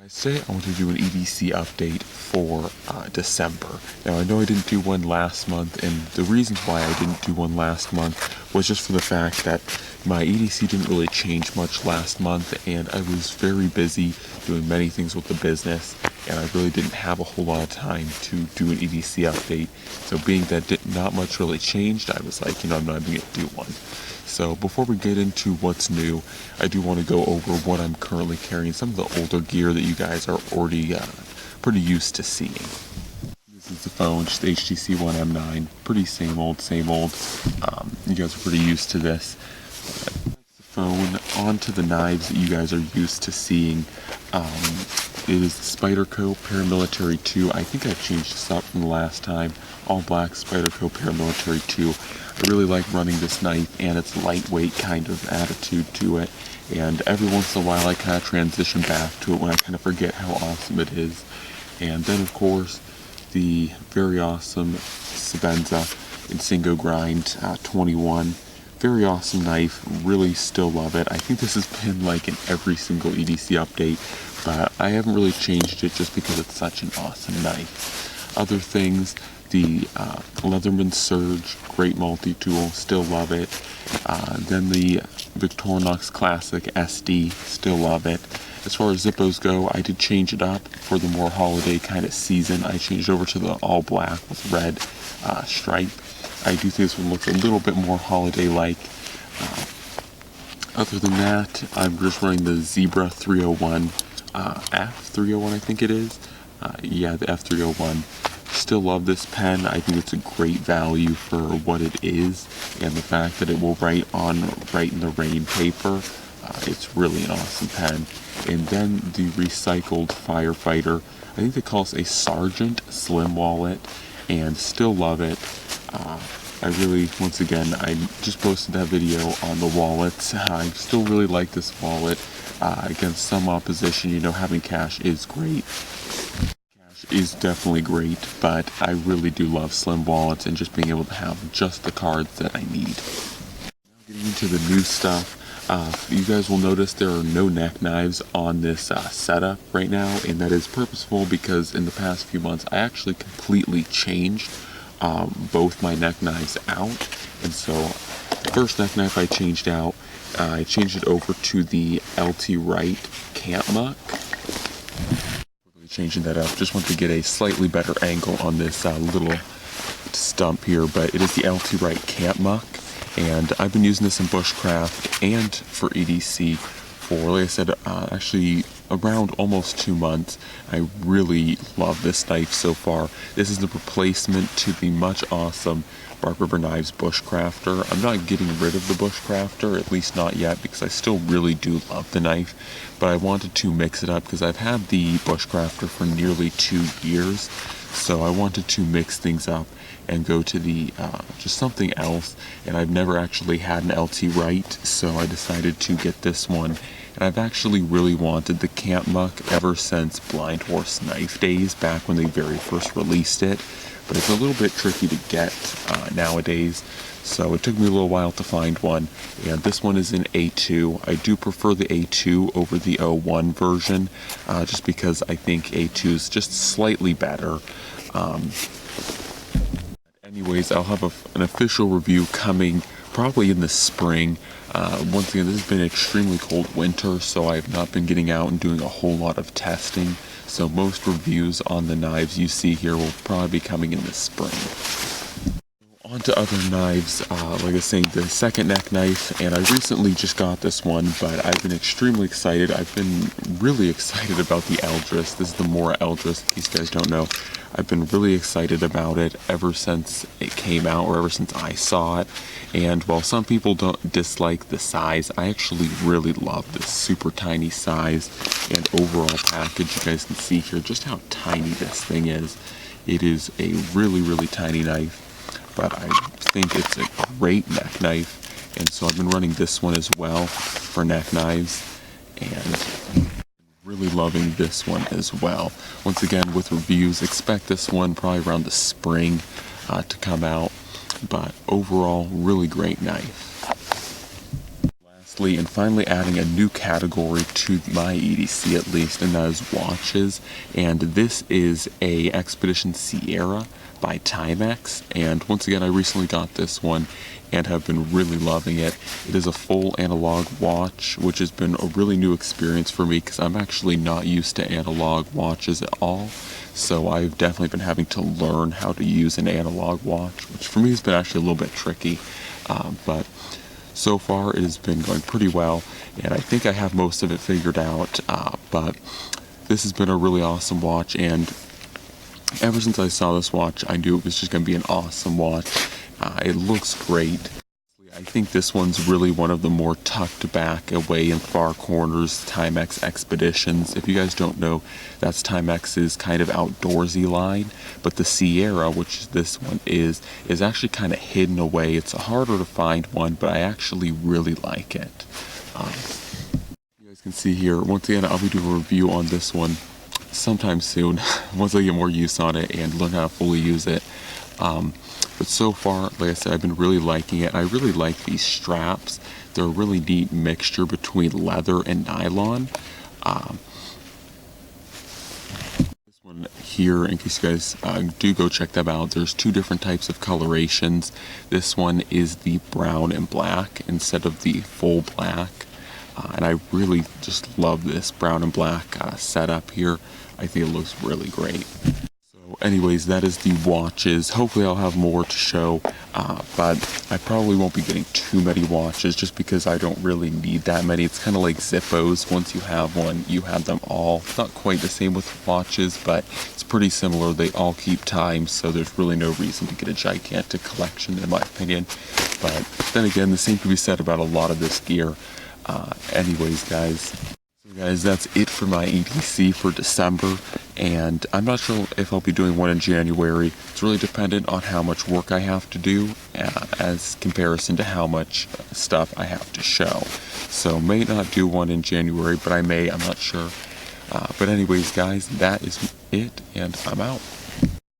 Today I want to do an EDC update for December. Now I know I didn't do one last month, and the reason why I didn't do one last month was just for the fact that my EDC didn't really change much last month, and I was very busy doing many things with the business, and I really didn't have a whole lot of time to do an EDC update. So being that not much really changed, I was like, I'm not even going to do one. So before we get into what's new, I do want to go over what I'm currently carrying, some of the older gear that you guys are already pretty used to seeing. This is the phone, just HTC One M9, pretty same old. You guys are pretty used to this. The phone, onto the knives that you guys are used to seeing. It is the Spyderco Paramilitary 2. I think I changed this up from the last time. All black Spyderco Paramilitary 2. I really like running this knife and its lightweight kind of attitude to it. And every once in a while I kind of transition back to it when I kind of forget how awesome it is. And then of course the very awesome Sabenza Insingo Grind 21. Very awesome knife, really still love it. I think this has been like in every single EDC update, but I haven't really changed it just because it's such an awesome knife. Other things, the Leatherman Surge, great multi-tool, still love it. Then the Victorinox Classic SD, still love it. As far as Zippos go, I did change it up for the more holiday kind of season. I changed over to the all black with red stripe. I do think this one looks a little bit more holiday-like. Other than that, I'm just running the Zebra 301, F301 I think it is. Yeah, the F301. Still love this pen. I think it's a great value for what it is, and the fact that it will write in the rain paper. It's really an awesome pen. And then the recycled Firefighter. I think they call it a Sergeant Slim Wallet, and still love it. I really, once again, I just posted that video on the wallets. I still really like this wallet. Against some opposition, having cash is great. Cash is definitely great, but I really do love slim wallets and just being able to have just the cards that I need. Now getting into the new stuff. You guys will notice there are no neck knives on this setup right now, and that is purposeful because in the past few months I actually completely changed both my neck knives out. And so the first neck knife I changed out, I changed it over to the LT Wright Camp Muck. Changing that up, just want to get a slightly better angle on this little stump here, but it is the LT Wright Camp Muck, and I've been using this in Bushcraft and for EDC for, like I said, actually around almost 2 months. I really love this knife so far. This is the replacement to the much awesome Bark River Knives Bushcrafter. I'm not getting rid of the Bushcrafter, at least not yet, because I still really do love the knife, but I wanted to mix it up because I've had the Bushcrafter for nearly 2 years, so I wanted to mix things up and go to the just something else, and I've never actually had an LT Wright, so I decided to get this one. And I've actually really wanted the Camp Muck ever since Blind Horse Knife days, back when they very first released it, but it's a little bit tricky to get nowadays, so it took me a little while to find one, and this one is in A2. I do prefer the A2 over the O1 version, just because I think A2 is just slightly better. Anyways, I'll have an official review coming probably in the spring. Once again, this has been an extremely cold winter, so I have not been getting out and doing a whole lot of testing. So most reviews on the knives you see here will probably be coming in the spring. On to other knives, like I was saying, the second neck knife, and I recently just got this one, but I've been extremely excited. I've been really excited about the Eldris. This is the Mora Eldris, in case you guys don't know. I've been really excited about it ever since it came out, or ever since I saw it. And while some people don't dislike the size, I actually really love this super tiny size and overall package. You guys can see here just how tiny this thing is. It is a really, really tiny knife, but I think it's a great neck knife, and so I've been running this one as well for neck knives, and really loving this one as well. Once again, with reviews, expect this one probably around the spring to come out, but overall, really great knife. Last lastly, and finally adding a new category to my EDC at least, and that is watches. And this is a Expedition Sierra by Timex, and once again I recently got this one and have been really loving it. It is a full analog watch, which has been a really new experience for me because I'm actually not used to analog watches at all. So I've definitely been having to learn how to use an analog watch, which for me has been actually a little bit tricky. But so far it has been going pretty well, and I think I have most of it figured out. But this has been a really awesome watch, and ever since I saw this watch, I knew it was just going to be an awesome watch. It looks great. I think this one's really one of the more tucked back away in far corners Timex Expeditions. If you guys don't know, that's Timex's kind of outdoorsy line, but the Sierra, which this one is actually kind of hidden away. It's a harder to find one, but I actually really like it. You guys can see here, once again, I'll be doing a review on this one sometime soon, once I get more use on it and learn how to fully use it. But so far, like I said, I've been really liking it. I really like these straps. They're a really neat mixture between leather and nylon. This one here, in case you guys do go check them out, there's two different types of colorations. This one is the brown and black instead of the full black. And I really just love this brown and black setup here. I think it looks really great. Anyways, that is the watches. Hopefully I'll have more to show, but I probably won't be getting too many watches just because I don't really need that many. It's kind of like Zippos. Once you have one, you have them all. It's not quite the same with watches, but it's pretty similar. They all keep time, so there's really no reason to get a gigantic collection in my opinion. But then again, the same can be said about a lot of this gear. Anyways, guys, that's it for my EDC for December, and I'm not sure if I'll be doing one in January. It's really dependent on how much work I have to do as comparison to how much stuff I have to show. So may not do one in January, but I may, I'm not sure. But anyways, guys, that is it, and I'm out.